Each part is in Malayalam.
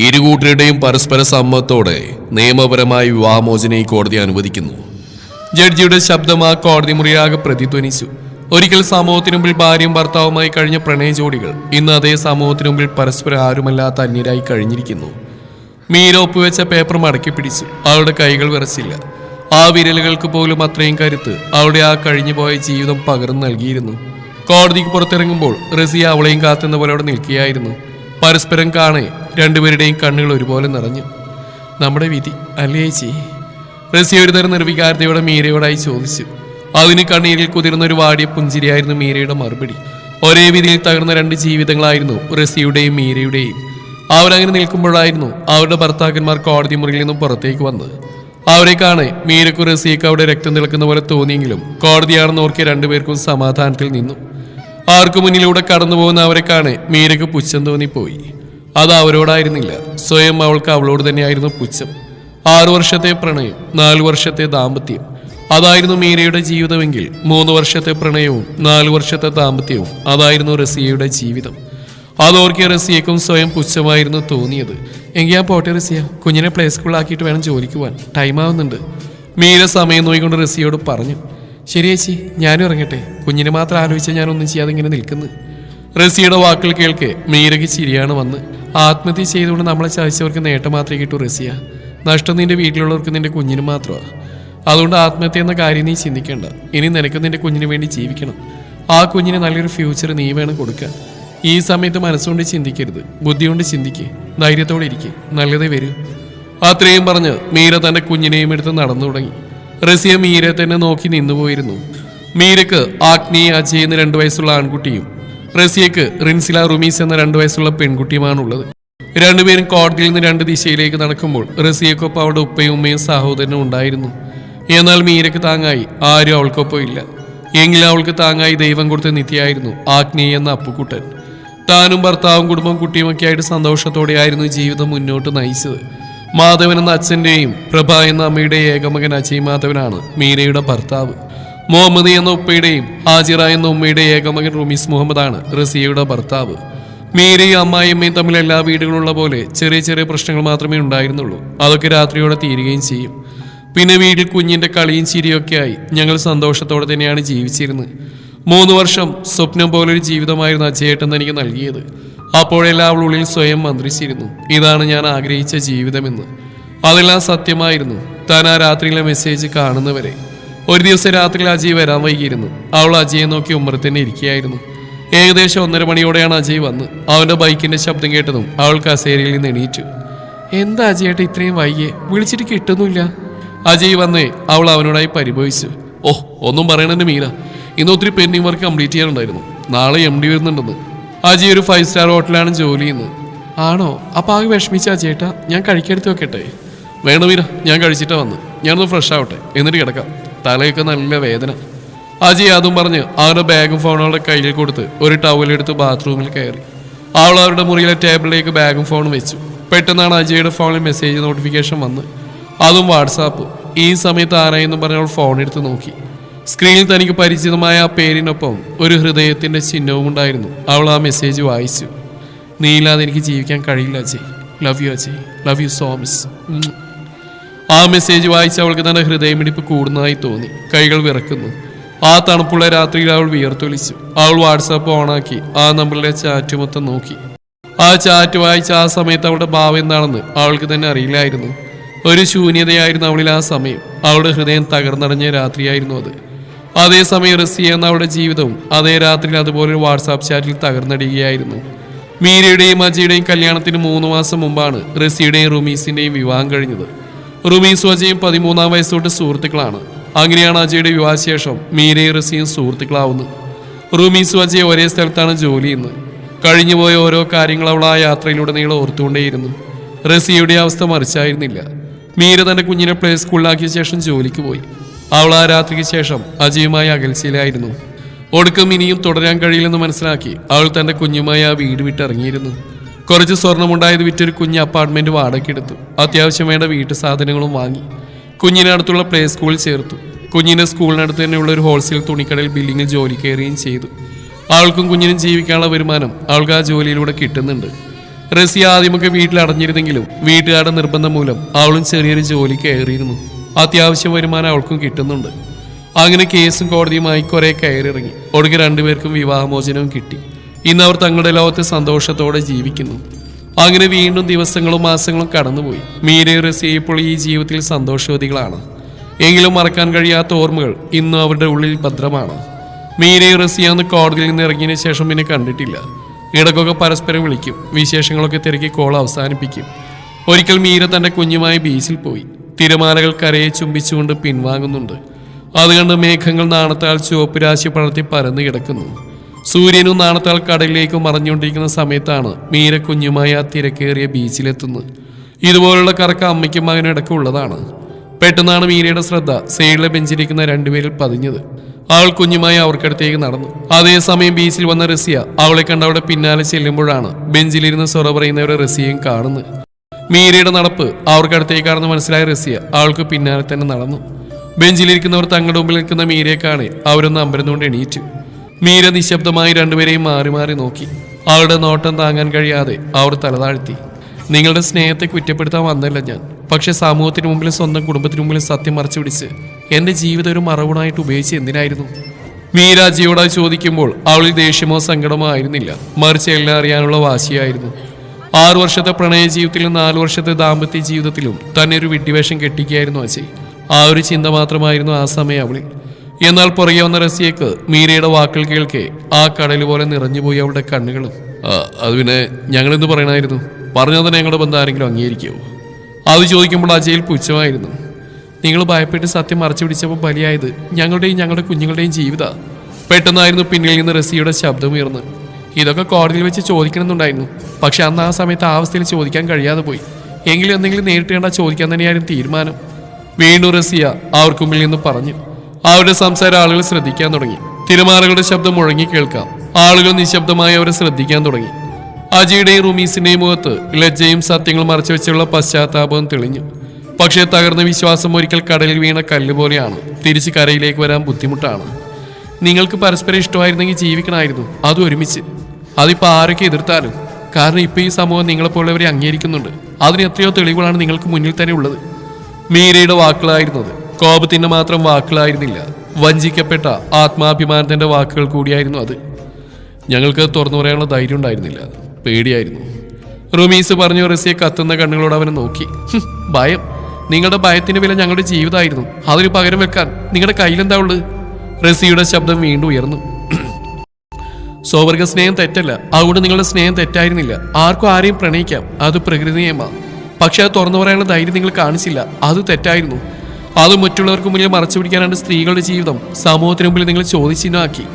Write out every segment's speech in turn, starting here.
ഇരുകൂട്ടരുടെയും പരസ്പര സമ്മതത്തോടെ നിയമപരമായി വിവാഹമോചനം ഈ കോടതി അനുവദിക്കുന്നു. ജഡ്ജിയുടെ ശബ്ദം ആ കോടതി മുറിയാകെ പ്രതിധ്വനിച്ചു. ഒരിക്കൽ സമൂഹത്തിനു മുമ്പിൽ ഭാര്യയും ഭർത്താവുമായി കഴിഞ്ഞ പ്രണയ ജോഡികൾ ഇന്ന് അതേ സമൂഹത്തിനു മുമ്പിൽ പരസ്പരം ആരുമല്ലാത്ത അന്യരായി കഴിഞ്ഞിരിക്കുന്നു. മീര ഒപ്പുവെച്ച പേപ്പർ മടക്കി പിടിച്ചു. അവളുടെ കൈകൾ വിറച്ചില്ല. ആ വിരലുകൾക്ക് പോലും അത്രയും കരുത്ത് അവളുടെ ആ കഴിഞ്ഞുപോയ ജീവിതം പകർന്നു നൽകിയിരുന്നു. കോടതിക്ക് പുറത്തിറങ്ങുമ്പോൾ റസിയ അവളെയും കാത്തുന്ന പോലെ അവിടെ നിൽക്കുകയായിരുന്നു. പരസ്പരം കാണെ രണ്ടുപേരുടെയും കണ്ണുകൾ ഒരുപോലെ നിറഞ്ഞു. നമ്മുടെ വിധി അല്ലേ ചേച്ചി? റസിയ ഒരു തരം നിർവികാരതയോടെ മീരയോടായി ചോദിച്ചു. അതിന് കണ്ണീരിൽ കുതിർന്ന ഒരു വാടിയ പുഞ്ചിരിയായിരുന്നു മീരയുടെ മറുപടി. ഒരേ വിധിയിൽ തകർന്ന രണ്ട് ജീവിതങ്ങളായിരുന്നു റസിയുടെയും മീരയുടെയും. അവരങ്ങനെ നിൽക്കുമ്പോഴായിരുന്നു അവരുടെ ഭർത്താക്കന്മാർ കോടതി മുറിയിൽ നിന്നും പുറത്തേക്ക് വന്നത്. അവരെ കാണെ മീരക്കും റസിയക്കും അവിടെ രക്തം തിളക്കുന്ന പോലെ തോന്നിയെങ്കിലും കോടതിയാണെന്ന് ഓർക്കിയ രണ്ടുപേർക്കും സമാധാനത്തിൽ നിന്നു. ആർക്കു മുന്നിലൂടെ കടന്നു പോകുന്ന അവരെ കാണെ മീരക്ക് പുച്ഛം തോന്നിപ്പോയി. അത് അവരോടായിരുന്നില്ല, സ്വയം അവൾക്ക് അവളോട് തന്നെയായിരുന്നു പുച്ഛം. 6 വർഷത്തെ പ്രണയം, 4 വർഷത്തെ ദാമ്പത്യം, അതായിരുന്നു മീരയുടെ ജീവിതമെങ്കിൽ 3 വർഷത്തെ പ്രണയവും 4 വർഷത്തെ ദാമ്പത്യവും അതായിരുന്നു റസിയയുടെ ജീവിതം. അതോർക്കിയ റസിയക്കും സ്വയം പുച്ഛമായിരുന്നു തോന്നിയത്. എങ്കിൽ ഞാൻ പോട്ടെ റസിയ, കുഞ്ഞിനെ പ്ലേ സ്കൂളിലാക്കിയിട്ട് വേണം ജോലിക്ക് പോകാൻ, ടൈം ആവുന്നുണ്ട്. മീര സമയം നോക്കിക്കൊണ്ട് റസിയോട് പറഞ്ഞു. ശരി ചേച്ചി, ഞാനും ഇറങ്ങട്ടെ, കുഞ്ഞിനെ മാത്രം ആലോചിച്ചാൽ ഞാനൊന്നും ചെയ്യാതെ ഇങ്ങനെ നിൽക്കുന്നു. റസിയുടെ വാക്കുകൾ കേൾക്കെ മീരയ്ക്ക് ചിരിയാണ് വന്ന്. ആത്മഹത്യ ചെയ്തുകൊണ്ട് നമ്മളെ ചതിച്ചവർക്ക് നേട്ടം മാത്രമേ കിട്ടൂ റസിയ, നഷ്ടം നിന്റെ വീട്ടിലുള്ളവർക്ക് നിന്റെ കുഞ്ഞിന് മാത്രമാണ്. അതുകൊണ്ട് ആത്മഹത്യ എന്ന കാര്യം നീ ചിന്തിക്കേണ്ട. ഇനി നിനക്ക് നിന്റെ കുഞ്ഞിന് വേണ്ടി ജീവിക്കണം. ആ കുഞ്ഞിന് നല്ലൊരു ഫ്യൂച്ചർ നീ വേണം കൊടുക്കാൻ. ഈ സമയത്ത് മനസ്സുകൊണ്ട് ചിന്തിക്കരുത്, ബുദ്ധി കൊണ്ട് ചിന്തിക്ക്, ധൈര്യത്തോടെ ഇരിക്കുക, നല്ലതേ വരൂ. അത്രയും പറഞ്ഞ് മീര തന്റെ കുഞ്ഞിനെയും എടുത്ത് നടന്നു തുടങ്ങി. റസിയ മീരയെ തന്നെ നോക്കി നിന്നുപോയിരുന്നു. മീരക്ക് ആഗ്നി അജയ് എന്ന 2 വയസ്സുള്ള ആൺകുട്ടിയും റസിയക്ക് റിൻസില റുമീസ് എന്ന 2 വയസ്സുള്ള പെൺകുട്ടിയുമാണുള്ളത്. രണ്ടുപേരും കോടതിയിൽ നിന്ന് 2 ദിശയിലേക്ക് നടക്കുമ്പോൾ റസിയക്കൊപ്പം അവളുടെ ഉപ്പയും ഉമ്മയും സഹോദരനും ഉണ്ടായിരുന്നു. എന്നാൽ മീരക്ക് താങ്ങായി ആരും അവൾക്കൊപ്പം ഇല്ല. എങ്കിലും അവൾക്ക് താങ്ങായി ദൈവം കൊടുത്ത നിത്യയായിരുന്നു ആഗ്നി എന്ന അപ്പുക്കുട്ടൻ. താനും ഭർത്താവും കുടുംബവും കുട്ടിയുമൊക്കെ ആയിട്ട് സന്തോഷത്തോടെയായിരുന്നു ജീവിതം മുന്നോട്ട് നയിച്ചത്. മാധവൻ എന്ന അച്ഛൻ്റെയും പ്രഭ എന്ന അമ്മയുടെയും ഏകമകൻ അജയ് മാധവനാണ് മീരയുടെ ഭർത്താവ്. മുഹമ്മദ് എന്ന ഉപ്പയുടെയും ഹാജിറ എന്ന ഉമ്മയുടെ ഏകമകൻ റുമീസ് മുഹമ്മദാണ് റസിയയുടെ ഭർത്താവ്. മീരയും അമ്മായിയമ്മയും തമ്മിൽ എല്ലാ വീടുകളുള്ള പോലെ ചെറിയ ചെറിയ പ്രശ്നങ്ങൾ മാത്രമേ ഉണ്ടായിരുന്നുള്ളൂ. അതൊക്കെ രാത്രിയോടെ തീരുകയും ചെയ്യും. പിന്നെ വീട്ടിൽ കുഞ്ഞിന്റെ കളിയും ചിരിയൊക്കെയായി ഞങ്ങൾ സന്തോഷത്തോടെ തന്നെയാണ് ജീവിച്ചിരുന്നത്. 3 വർഷം സ്വപ്നം പോലൊരു ജീവിതമായിരുന്നു അജയേട്ടൻ എനിക്ക് നൽകിയത്. അപ്പോഴെല്ലാം അവൾ ഉള്ളിൽ സ്വയം മന്ത്രിച്ചിരുന്നു, ഇതാണ് ഞാൻ ആഗ്രഹിച്ച ജീവിതമെന്ന്. അതെല്ലാം സത്യമായിരുന്നു. താൻ ആ രാത്രിയിലെ മെസ്സേജ് കാണുന്നവരെ. ഒരു ദിവസം രാത്രിയിൽ അജയ് വരാൻ വൈകിയിരുന്നു. അവൾ അജയെ നോക്കി ഉമ്മറ തന്നെ ഇരിക്കുകയായിരുന്നു. ഏകദേശം 1:30 മണിയോടെയാണ് അജയ് വന്ന്. അവന്റെ ബൈക്കിന്റെ ശബ്ദം കേട്ടതും അവൾ കസേരയിൽ നിന്ന് എണീറ്റു. എന്താ അജയേട്ട ഇത്രയും വൈകിയേ? വിളിച്ചിട്ട് കിട്ടുന്നില്ല. അജയ് വന്നേ അവൾ അവനോടായി പരിഭവിച്ചു. ഓഹ്, ഒന്നും പറയണെന്ന് മീര, ഇന്ന് ഒത്തിരി പെൻഡിങ് വർക്ക് കംപ്ലീറ്റ് ചെയ്യാനുണ്ടായിരുന്നു. നാളെ MD വരുന്നുണ്ടെന്ന്. അജയ് ഒരു 5 സ്റ്റാർ ഹോട്ടലാണ് ജോലി ചെയ്യുന്നത്. ആണോ? അപ്പൊ ആകെ വിഷമിച്ച അജയേട്ടാ, ഞാൻ കഴിക്കെടുത്ത് വെക്കട്ടെ? വേണ്ട മീര, ഞാൻ കഴിച്ചിട്ടാ വന്ന്. ഞാനൊന്ന് ഫ്രഷ് ആവട്ടെ, എന്നിട്ട് കിടക്കാം, തലയൊക്കെ നല്ല വേദന. അജയ് അതും പറഞ്ഞ് അവരുടെ ബാഗും ഫോണും അവളുടെ കയ്യിൽ കൊടുത്ത് ഒരു ടവലെടുത്ത് ബാത്റൂമിൽ കയറി. അവൾ അവരുടെ മുറിയിലെ ടേബിളിലേക്ക് ബാഗും ഫോണും വെച്ചു. പെട്ടെന്നാണ് അജയുടെ ഫോണിൽ മെസ്സേജ് നോട്ടിഫിക്കേഷൻ വന്ന്, അതും വാട്സാപ്പ്. ഈ സമയത്ത് ആരായെന്നും പറഞ്ഞ് അവൾ ഫോൺ എടുത്ത് നോക്കി. സ്ക്രീനിൽ തനിക്ക് പരിചിതമായ ആ പേരിനൊപ്പം ഒരു ഹൃദയത്തിന്റെ ചിഹ്നവും ഉണ്ടായിരുന്നു. അവൾ ആ മെസ്സേജ് വായിച്ചു. നീ ഇല്ലാതെ എനിക്ക് ജീവിക്കാൻ കഴിയില്ല Ajay, love you Ajay, love you so much. ആ മെസ്സേജ് വായിച്ച് അവൾക്ക് തന്റെ ഹൃദയമിടിപ്പ് കൂടുന്നതായി തോന്നി. കൈകൾ വിറക്കുന്നു. ആ തണുപ്പുള്ള രാത്രിയിൽ അവൾ വിയർത്തൊലിച്ചു. അവൾ വാട്സാപ്പ് ഓണാക്കി ആ നമ്പറിലെ ചാറ്റ് മൊത്തം നോക്കി. ആ ചാറ്റ് വായിച്ച ആ സമയത്ത് അവളുടെ ഭാവം എന്താണെന്ന് അവൾക്ക് തന്നെ അറിയില്ലായിരുന്നു. ഒരു ശൂന്യതയായിരുന്നു അവളിൽ ആ സമയം. അവളുടെ ഹൃദയം തകർന്നടഞ്ഞ രാത്രിയായിരുന്നു അത്. അതേസമയം റസിയ എന്ന അവളുടെ ജീവിതവും അതേ രാത്രിയിൽ അതുപോലെ വാട്സാപ്പ് ചാറ്റിൽ തകർന്നടിയുകയായിരുന്നു. മീരയുടെയും അജയുടെയും കല്യാണത്തിന് 3 മാസം മുമ്പാണ് റസിയുടെയും റുമീസിന്റെയും വിവാഹം കഴിഞ്ഞത്. റുമീസും അജയും 13-ാം വയസ്സ് തൊട്ട് സുഹൃത്തുക്കളാണ്. അങ്ങനെയാണ് അജയുടെ വിവാഹശേഷം മീരയും റസിയും സുഹൃത്തുക്കളാവുന്നത്. റുമീസും അജയ് ഒരേ സ്ഥലത്താണ് ജോലി ചെയ്യുന്നത്. കഴിഞ്ഞുപോയ ഓരോ കാര്യങ്ങൾ അവൾ ആ യാത്രയിലൂടെ നീളം ഓർത്തുകൊണ്ടേയിരുന്നു. റസിയുടെ അവസ്ഥ മറിച്ചായിരുന്നില്ല. മീര തന്റെ കുഞ്ഞിനെ പ്ലേ സ്കൂളിലാക്കിയ ശേഷം ജോലിക്ക് പോയി. അവൾ ആ രാത്രിക്ക് ശേഷം അജയുമായി അകൽച്ചയിലായിരുന്നു. ഒടുക്കം ഇനിയും തുടരാൻ കഴിയില്ലെന്ന് മനസ്സിലാക്കി അവൾ തന്റെ കുഞ്ഞുമായി ആ വീട് വിട്ടിറങ്ങിയിരുന്നു. കുറച്ച് സ്വർണ്ണമുണ്ടായത് വിറ്റൊരു കുഞ്ഞ് അപ്പാർട്ട്മെന്റ് വാടകയ്ക്കെടുത്തു. അത്യാവശ്യം വേണ്ട വീട്ടു സാധനങ്ങളും വാങ്ങി. കുഞ്ഞിനെ അടുത്തുള്ള പ്ലേ സ്കൂളിൽ ചേർത്തു. കുഞ്ഞിന്റെ സ്കൂളിനടുത്ത് തന്നെയുള്ള ഒരു ഹോൾസെയിൽ തുണിക്കടയിൽ ബില്ലിങ്ങിൽ ജോലി കയറുകയും ചെയ്തു. അവൾക്കും കുഞ്ഞിനും ജീവിക്കാനുള്ള വരുമാനം അവൾക്ക് ആ ജോലിയിലൂടെ കിട്ടുന്നുണ്ട്. റസിയ ആദ്യമൊക്കെ വീട്ടിൽ അടഞ്ഞിരുന്നെങ്കിലും വീട്ടുകാരുടെ നിർബന്ധം മൂലം അവളും ചെറിയൊരു ജോലി കയറിയിരുന്നു. അത്യാവശ്യം വരുമാനം അവൾക്കും കിട്ടുന്നുണ്ട്. അങ്ങനെ കേസും കോടതിയുമായി കുറെ കയറിറങ്ങി. ഒടുങ്ങി രണ്ടുപേർക്കും വിവാഹമോചനവും കിട്ടി. ഇന്ന് അവർ തങ്ങളുടെ ലോകത്ത് സന്തോഷത്തോടെ ജീവിക്കുന്നു. അങ്ങനെ വീണ്ടും ദിവസങ്ങളും മാസങ്ങളും കടന്നുപോയി. മീരയും റസിയ ഇപ്പോൾ ഈ ജീവിതത്തിൽ സന്തോഷവതികളാണ്. എങ്കിലും മറക്കാൻ കഴിയാത്ത ഓർമ്മകൾ ഇന്നും അവരുടെ ഉള്ളിൽ ഭദ്രമാണ്. മീരയും റസിയ അന്ന് കോടതിയിൽ നിന്ന് ഇറങ്ങിയതിനു ശേഷം പിന്നെ കണ്ടിട്ടില്ല. ഇടക്കൊക്കെ പരസ്പരം വിളിക്കും. വിശേഷങ്ങളൊക്കെ തിരക്കി കോൾ അവസാനിപ്പിക്കും. ഒരിക്കൽ മീര തന്റെ കുഞ്ഞുമായി ബീച്ചിൽ പോയി. തിരമാലകൾ കരയെ ചുംബിച്ചുകൊണ്ട് പിൻവാങ്ങുന്നുണ്ട്. അതുകണ്ട് മേഘങ്ങൾ നാണത്താൽ ചുവപ്പ് രാശി പടർത്തി പരന്നു കിടക്കുന്നു. സൂര്യനും നാണത്താൽ കടലിലേക്ക് മറഞ്ഞുകൊണ്ടിരിക്കുന്ന സമയത്താണ് മീര കുഞ്ഞുമായി ആ തിരക്കേറിയ ബീച്ചിലെത്തുന്നത്. ഇതുപോലുള്ള കറക്ക അമ്മയ്ക്കും മകനും ഇടയ്ക്കുള്ളതാണ്. പെട്ടെന്നാണ് മീരയുടെ ശ്രദ്ധ സൈഡിലെ ബെഞ്ചിലിരിക്കുന്ന രണ്ടുപേരിൽ പതിഞ്ഞത്. അവൾ കുഞ്ഞുമായി അവർക്കടുത്തേക്ക് നടന്നു. അതേസമയം ബീച്ചിൽ വന്ന റസിയ അവളെ കണ്ട് അവിടെ പിന്നാലെ ചെല്ലുമ്പോഴാണ് ബെഞ്ചിലിരുന്ന് സൊറ പറയുന്നവരെ റസിയയും കാണുന്നത്. മീരയുടെ നടപ്പ് അവർക്കടുത്തേക്കാണെന്ന് മനസ്സിലായ റസിയ അവൾക്ക് പിന്നാലെ തന്നെ നടന്നു. ബെഞ്ചിലിരിക്കുന്നവർ തങ്ങളുടെ മുമ്പിൽ നിൽക്കുന്ന മീരയെ കാണെ അവരൊന്ന് അമ്പരന്നുകൊണ്ട് എണീറ്റു. മീര നിശബ്ദമായി രണ്ടുപേരെയും മാറി മാറി നോക്കി. അവളുടെ നോട്ടം താങ്ങാൻ കഴിയാതെ അവർ തലതാഴ്ത്തി. നിങ്ങളുടെ സ്നേഹത്തെ കുറ്റപ്പെടുത്താൻ വന്നല്ല ഞാൻ. പക്ഷെ സമൂഹത്തിന് മുമ്പിലും സ്വന്തം കുടുംബത്തിന് മുമ്പിലും സത്യം മറച്ചു പിടിച്ച് എന്റെ ജീവിതം ഒരു മറവുണായിട്ട് ഉപയോഗിച്ച് എന്തിനായിരുന്നു? മീര അജിയോടായി ചോദിക്കുമ്പോൾ അവളിൽ ദേഷ്യമോ സങ്കടമോ ആയിരുന്നില്ല. മറിച്ച് എല്ലാം അറിയാനുള്ള വാശിയായിരുന്നു. 6 വർഷത്തെ പ്രണയ ജീവിതത്തിലും 4 വർഷത്തെ ദാമ്പത്യ ജീവിതത്തിലും തന്നെ ഒരു വിഡ്ഢിവേഷം കെട്ടിക്കുകയായിരുന്നു അജയ്. ആ ഒരു ചിന്ത മാത്രമായിരുന്നു ആ സമയം അവളിൽ. എന്നാൽ പുറകെ വന്ന റസിയക്ക് മീരയുടെ വാക്കുകൾ കേൾക്കെ ആ കടൽ പോലെ നിറഞ്ഞുപോയി അവളുടെ കണ്ണുകളും. അത് പിന്നെ ഞങ്ങളെന്ത് പറയണമായിരുന്നു? പറഞ്ഞാൽ തന്നെ ഞങ്ങളുടെ ബന്ധം ആരെങ്കിലും അംഗീകരിക്കുമോ? അത് ചോദിക്കുമ്പോൾ അജയിൽ പുച്ഛമായിരുന്നു. നിങ്ങൾ ഭയപ്പെട്ട് സത്യം മറച്ചു പിടിച്ചപ്പോൾ ബലിയായത് ഞങ്ങളുടെയും ഞങ്ങളുടെ കുഞ്ഞുങ്ങളുടെയും ജീവിത. പെട്ടെന്നായിരുന്നു പിന്നിൽ നിന്ന് റസിയുടെ ശബ്ദമുയർന്ന്. ഇതൊക്കെ കോടതിയിൽ വെച്ച് ചോദിക്കണമെന്നുണ്ടായിരുന്നു. പക്ഷെ അന്ന് ആ സമയത്ത് ആ അവസ്ഥയിൽ ചോദിക്കാൻ കഴിയാതെ പോയി. എങ്കിലും എന്തെങ്കിലും നേരിട്ട് കണ്ടാൽ ചോദിക്കാൻ തന്നെയായിരുന്നു തീരുമാനം. വീണ്ടും റസിയ അവർക്ക് മുമ്പിൽ നിന്ന് പറഞ്ഞു. അവരുടെ സംസാരം ആളുകൾ ശ്രദ്ധിക്കാൻ തുടങ്ങി. തിരമാലകളുടെ ശബ്ദം മുഴങ്ങി കേൾക്കാം. ആളുകൾ നിശബ്ദമായി അവരെ ശ്രദ്ധിക്കാൻ തുടങ്ങി. അജിയുടെയും റുമീസിന്റെയും മുഖത്ത് ലജ്ജയും സത്യങ്ങളും മറച്ചു വെച്ചുള്ള പശ്ചാത്താപവും തെളിഞ്ഞു. പക്ഷേ തകർന്ന വിശ്വാസം ഒരിക്കൽ കടലിൽ വീണ കല്ല് പോലെയാണ്. തിരിച്ച് കരയിലേക്ക് വരാൻ ബുദ്ധിമുട്ടാണ്. നിങ്ങൾക്ക് പരസ്പരം ഇഷ്ടമായിരുന്നെങ്കിൽ ജീവിക്കണമായിരുന്നു, അതും ഒരുമിച്ച്. അതിപ്പോൾ ആരൊക്കെ എതിർത്താലും. കാരണം ഇപ്പോൾ ഈ സമൂഹം നിങ്ങളെപ്പോലുള്ളവരെ അംഗീകരിക്കുന്നുണ്ട്. അതിന് എത്രയോ തെളിവുകളാണ് നിങ്ങൾക്ക് മുന്നിൽ തന്നെ ഉള്ളത്. മീരയുടെ വാക്കുകളായിരുന്നത്. കോപത്തിന്റെ മാത്രം വാക്കുകളായിരുന്നില്ല. വഞ്ചിക്കപ്പെട്ട ആത്മാഭിമാനത്തിന്റെ വാക്കുകൾ കൂടിയായിരുന്നു അത്. ഞങ്ങൾക്ക് തുറന്നു പറയാനുള്ള ധൈര്യം ഉണ്ടായിരുന്നില്ല, പേടിയായിരുന്നു. റുമീസ് പറഞ്ഞു. റസിയെ കത്തുന്ന കണ്ണുകളോട് അവനെ നോക്കി. ഭയം? നിങ്ങളുടെ ഭയത്തിന്റെ വില ഞങ്ങളുടെ ജീവിതമായിരുന്നു. അതിന് പകരം വെക്കാൻ നിങ്ങളുടെ കയ്യിലെന്താ ഉള്ളത്? റസിയുടെ ശബ്ദം വീണ്ടും ഉയർന്നു. സ്വർഗ സ്നേഹം തെറ്റല്ല, അതുകൊണ്ട് നിങ്ങളുടെ സ്നേഹം തെറ്റായിരുന്നില്ല. ആർക്കും ആരെയും പ്രണയിക്കാം, അത് പ്രകൃതി നിയമമാണ്. പക്ഷെ അത് തുറന്നു പറയാനുള്ള ധൈര്യം നിങ്ങൾ കാണിച്ചില്ല, അത് തെറ്റായിരുന്നു. അത് മറ്റുള്ളവർക്ക് മുന്നിൽ മറച്ചു പിടിക്കാനാണ് സ്ത്രീകളുടെ ജീവിതം സമൂഹത്തിന് മുമ്പിൽ നിങ്ങൾ ചോദ്യചിഹ്നമാക്കി.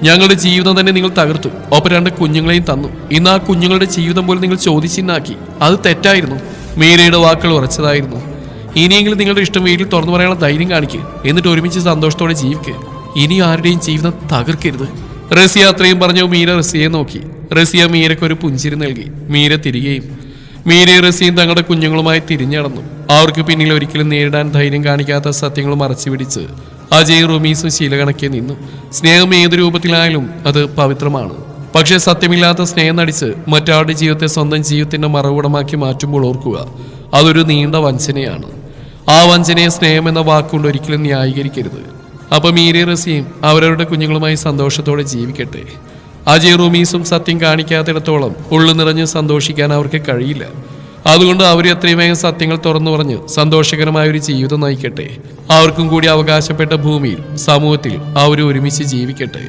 ഞങ്ങളുടെ ജീവിതം തന്നെ നിങ്ങൾ തകർത്തു. ഒപ്പം 2 കുഞ്ഞുങ്ങളെയും തന്നു. ഇന്ന് ആ കുഞ്ഞുങ്ങളുടെ ജീവിതം പോലും നിങ്ങൾ ചോദ്യചിഹ്നമാക്കി. അത് തെറ്റായിരുന്നു. മീരയുടെ വാക്കുകൾ ഉറച്ചതായിരുന്നു. ഇനിയെങ്കിലും നിങ്ങളുടെ ഇഷ്ടം വീട്ടിൽ തുറന്നു പറയാനുള്ള ധൈര്യം കാണിക്കുക. എന്നിട്ട് ഒരുമിച്ച് സന്തോഷത്തോടെ ജീവിക്കുക. ഇനി ആരുടെയും ജീവിതം തകർക്കരുത്. റസിയ അത്രയും പറഞ്ഞു. മീര റസിയെ നോക്കി. റസിയ മീരയ്ക്ക് ഒരു പുഞ്ചിരി നൽകി. മീര തിരികെയും. മീരയും റസിയും തങ്ങളുടെ കുഞ്ഞുങ്ങളുമായി തിരിഞ്ഞടന്നു. അവർക്ക് പിന്നിൽ ഒരിക്കലും നേരിടാൻ ധൈര്യം കാണിക്കാത്ത സത്യങ്ങൾ മറച്ചു പിടിച്ച് അജയ് റുമീസും ശീലകണക്കെ നിന്നു. സ്നേഹം ഏത് രൂപത്തിലായാലും അത് പവിത്രമാണ്. പക്ഷെ സത്യമില്ലാത്ത സ്നേഹം നടിച്ച് മറ്റാളുടെ ജീവിതത്തെ സ്വന്തം ജീവിതത്തിന്റെ മറവിടമാക്കി മാറ്റുമ്പോൾ ഓർക്കുക, അതൊരു നീണ്ട വഞ്ചനയാണ്. ആ വഞ്ചനയെ സ്നേഹം എന്ന വാക്കുകൊണ്ട് ഒരിക്കലും ന്യായീകരിക്കരുത്. അപ്പൊ മീരയും റസിയും അവരവരുടെ കുഞ്ഞുങ്ങളുമായി സന്തോഷത്തോടെ ജീവിക്കട്ടെ. അജയ് റുമീസും സത്യം കാണിക്കാത്തിടത്തോളം ഉള്ളു നിറഞ്ഞ് സന്തോഷിക്കാൻ അവർക്ക് കഴിയില്ല. അതുകൊണ്ട് അവർ എത്രയും വേഗം സത്യങ്ങൾ തുറന്നു പറഞ്ഞ് സന്തോഷകരമായ ഒരു ജീവിതം നയിക്കട്ടെ. അവർക്കും കൂടി അവകാശപ്പെട്ട ഭൂമിയിൽ, സമൂഹത്തിൽ അവർ ഒരുമിച്ച് ജീവിക്കട്ടെ.